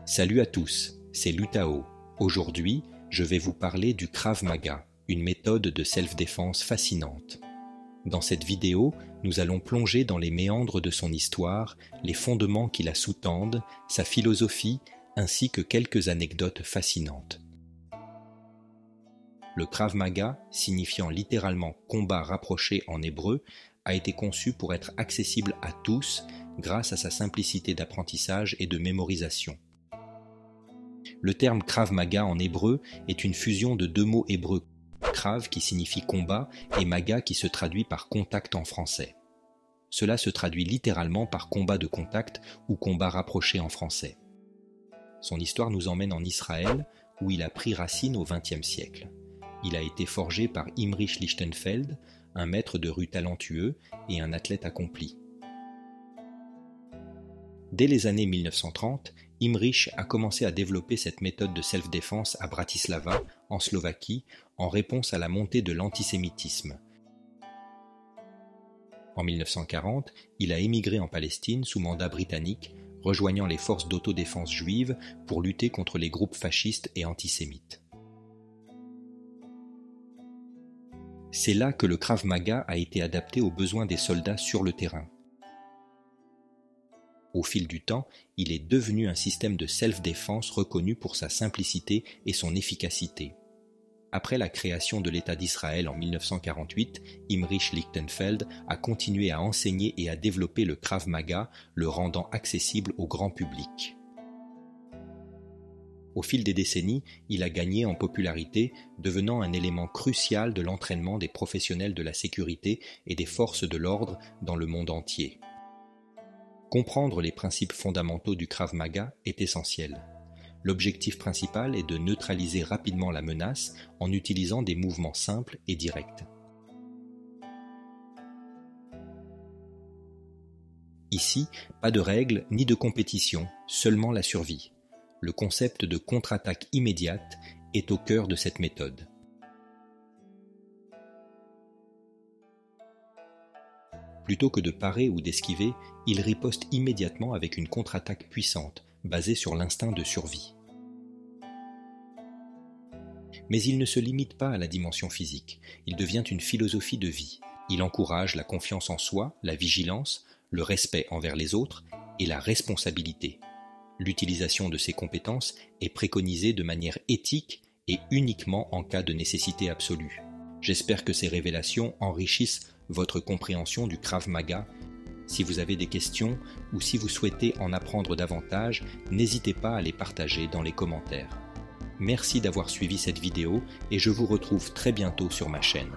Salut à tous, c'est Lutao. Aujourd'hui, je vais vous parler du Krav Maga, une méthode de self-défense fascinante. Dans cette vidéo, nous allons plonger dans les méandres de son histoire, les fondements qui la sous-tendent, sa philosophie, ainsi que quelques anecdotes fascinantes. Le Krav Maga, signifiant littéralement combat rapproché en hébreu, a été conçu pour être accessible à tous grâce à sa simplicité d'apprentissage et de mémorisation. Le terme Krav Maga en hébreu est une fusion de deux mots hébreux, Krav qui signifie combat et Maga qui se traduit par contact en français. Cela se traduit littéralement par combat de contact ou combat rapproché en français. Son histoire nous emmène en Israël où il a pris racine au XXe siècle. Il a été forgé par Imrich Lichtenfeld, un maître de rue talentueux et un athlète accompli. Dès les années 1930, Imrich a commencé à développer cette méthode de self-défense à Bratislava, en Slovaquie, en réponse à la montée de l'antisémitisme. En 1940, il a émigré en Palestine sous mandat britannique, rejoignant les forces d'autodéfense juives pour lutter contre les groupes fascistes et antisémites. C'est là que le Krav Maga a été adapté aux besoins des soldats sur le terrain. Au fil du temps, il est devenu un système de self-défense reconnu pour sa simplicité et son efficacité. Après la création de l'État d'Israël en 1948, Imrich Lichtenfeld a continué à enseigner et à développer le Krav Maga, le rendant accessible au grand public. Au fil des décennies, il a gagné en popularité, devenant un élément crucial de l'entraînement des professionnels de la sécurité et des forces de l'ordre dans le monde entier. Comprendre les principes fondamentaux du Krav Maga est essentiel. L'objectif principal est de neutraliser rapidement la menace en utilisant des mouvements simples et directs. Ici, pas de règles ni de compétition, seulement la survie. Le concept de contre-attaque immédiate est au cœur de cette méthode. Plutôt que de parer ou d'esquiver, il riposte immédiatement avec une contre-attaque puissante, basée sur l'instinct de survie. Mais il ne se limite pas à la dimension physique, il devient une philosophie de vie. Il encourage la confiance en soi, la vigilance, le respect envers les autres et la responsabilité. L'utilisation de ces compétences est préconisée de manière éthique et uniquement en cas de nécessité absolue. J'espère que ces révélations enrichissent votre compréhension du Krav Maga. Si vous avez des questions ou si vous souhaitez en apprendre davantage, n'hésitez pas à les partager dans les commentaires. Merci d'avoir suivi cette vidéo et je vous retrouve très bientôt sur ma chaîne.